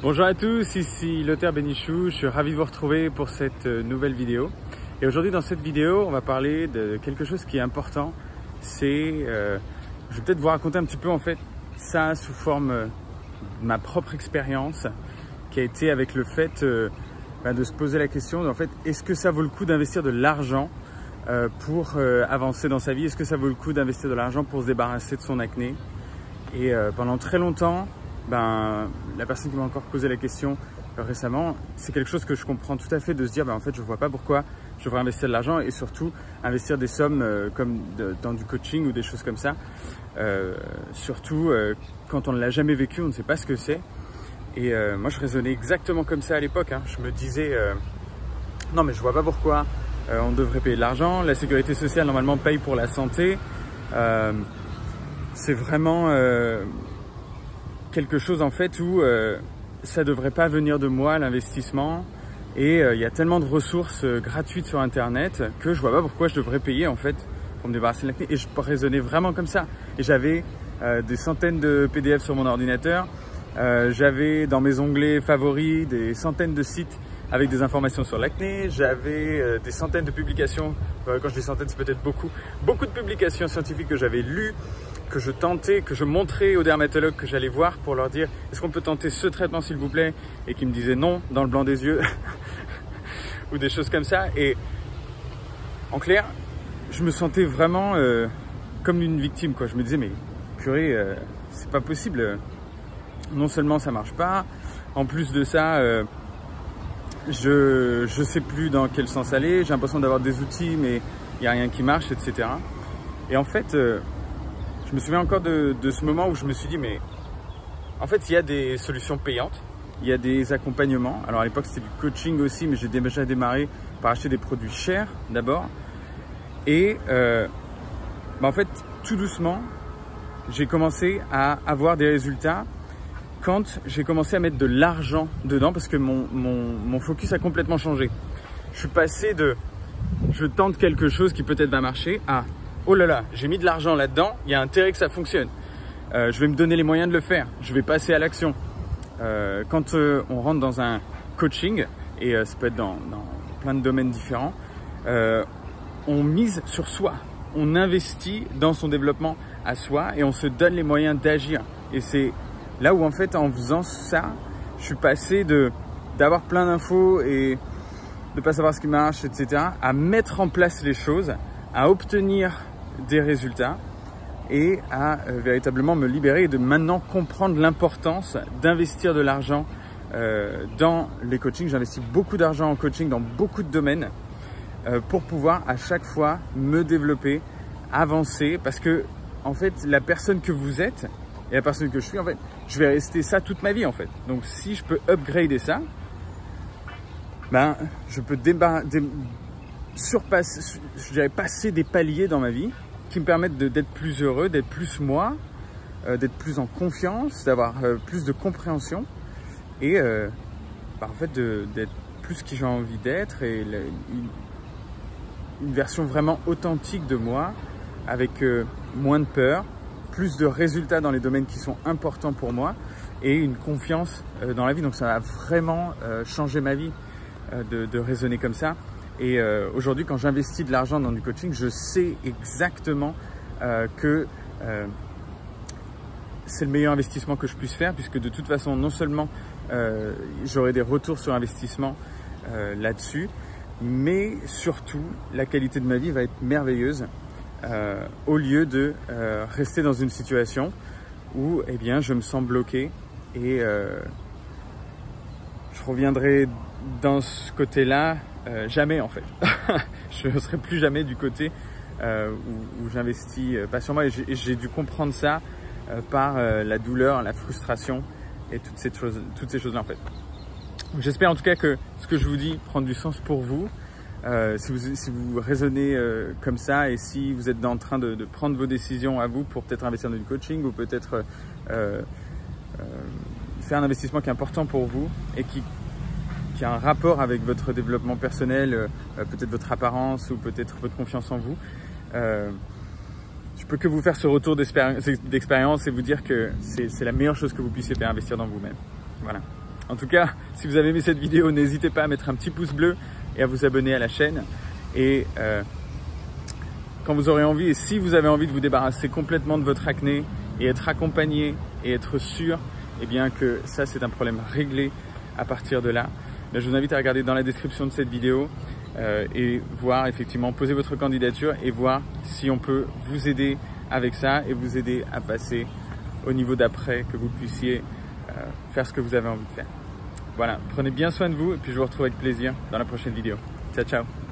Bonjour à tous, ici Lothar Benichou, je suis ravi de vous retrouver pour cette nouvelle vidéo. Et aujourd'hui dans cette vidéo, on va parler de quelque chose qui est important. C'est, je vais peut-être vous raconter un petit peu en fait ça sous forme de ma propre expérience qui a été avec le fait de se poser la question en fait, est-ce que ça vaut le coup d'investir de l'argent pour avancer dans sa vie? Est-ce que ça vaut le coup d'investir de l'argent pour se débarrasser de son acné? Et pendant très longtemps, la personne qui m'a encore posé la question récemment, c'est quelque chose que je comprends tout à fait, de se dire en fait je vois pas pourquoi je devrais investir de l'argent et surtout investir des sommes dans du coaching ou des choses comme ça. Surtout quand on ne l'a jamais vécu, on ne sait pas ce que c'est. Et moi je raisonnais exactement comme ça à l'époque. Je me disais non mais je vois pas pourquoi on devrait payer de l'argent. La sécurité sociale normalement paye pour la santé. C'est vraiment quelque chose en fait où ça devrait pas venir de moi, l'investissement, et il y a tellement de ressources gratuites sur internet que je vois pas pourquoi je devrais payer en fait pour me débarrasser de l'acné. Et je raisonnais vraiment comme ça, et j'avais des centaines de PDF sur mon ordinateur, j'avais dans mes onglets favoris des centaines de sites avec des informations sur l'acné, j'avais des centaines de publications, quand je dis centaines c'est peut-être beaucoup de publications scientifiques que j'avais lues, que je tentais, que je montrais aux dermatologues que j'allais voir pour leur dire est-ce qu'on peut tenter ce traitement s'il vous plaît, et qui me disaient non dans le blanc des yeux ou des choses comme ça. Et en clair, je me sentais vraiment comme une victime quoi. Je me disais mais purée, c'est pas possible, non seulement ça marche pas, en plus de ça je sais plus dans quel sens aller, j'ai l'impression d'avoir des outils mais il n'y a rien qui marche, etc. Et en fait je me souviens encore de ce moment où je me suis dit mais en fait il y a des solutions payantes, il y a des accompagnements. Alors à l'époque c'était du coaching aussi, mais j'ai déjà démarré par acheter des produits chers d'abord. Et en fait tout doucement j'ai commencé à avoir des résultats quand j'ai commencé à mettre de l'argent dedans, parce que mon focus a complètement changé. Je suis passé de je tente quelque chose qui peut-être va marcher à oh là là, j'ai mis de l'argent là-dedans, il y a intérêt que ça fonctionne. Je vais me donner les moyens de le faire, je vais passer à l'action. Quand on rentre dans un coaching, et ça peut être dans plein de domaines différents, on mise sur soi, on investit dans son développement à soi et on se donne les moyens d'agir. Et c'est là où en fait en faisant ça, je suis passé d'avoir plein d'infos et de ne pas savoir ce qui marche, etc., à mettre en place les choses, à obtenir des résultats et à véritablement me libérer et de maintenant comprendre l'importance d'investir de l'argent dans les coachings. J'investis beaucoup d'argent en coaching dans beaucoup de domaines pour pouvoir à chaque fois me développer, avancer, parce que en fait la personne que vous êtes et la personne que je suis, en fait je vais rester ça toute ma vie en fait. Donc si je peux upgrader ça, je peux surpasser, je dirais passer des paliers dans ma vie qui me permettent d'être plus heureux, d'être plus moi, d'être plus en confiance, d'avoir plus de compréhension et en fait d'être plus qui j'ai envie d'être, et une version vraiment authentique de moi avec moins de peur, plus de résultats dans les domaines qui sont importants pour moi et une confiance dans la vie. Donc ça a vraiment changé ma vie de raisonner comme ça. Et aujourd'hui, quand j'investis de l'argent dans du coaching, je sais exactement que c'est le meilleur investissement que je puisse faire, puisque de toute façon, non seulement j'aurai des retours sur investissement là-dessus, mais surtout, la qualité de ma vie va être merveilleuse au lieu de rester dans une situation où je me sens bloqué et je reviendrai dans ce côté-là jamais en fait. Je ne serai plus jamais du côté où j'investis pas sur moi, et j'ai dû comprendre ça par la douleur, la frustration et toutes ces choses-là en fait. J'espère en tout cas que ce que je vous dis prend du sens pour vous. Si vous raisonnez comme ça, et si vous êtes en train de prendre vos décisions à vous pour peut-être investir dans du coaching ou peut-être faire un investissement qui est important pour vous et qui a un rapport avec votre développement personnel, peut-être votre apparence ou peut-être votre confiance en vous, je peux que vous faire ce retour d'expérience et vous dire que c'est la meilleure chose que vous puissiez faire, investir dans vous-même. Voilà. En tout cas, si vous avez aimé cette vidéo, n'hésitez pas à mettre un petit pouce bleu et à vous abonner à la chaîne. Et quand vous aurez envie, et si vous avez envie de vous débarrasser complètement de votre acné et être accompagné et être sûr eh bien, que ça c'est un problème réglé à partir de là, je vous invite à regarder dans la description de cette vidéo et voir effectivement, poser votre candidature et voir si on peut vous aider avec ça et vous aider à passer au niveau d'après, que vous puissiez faire ce que vous avez envie de faire. Voilà, prenez bien soin de vous et puis je vous retrouve avec plaisir dans la prochaine vidéo. Ciao, ciao!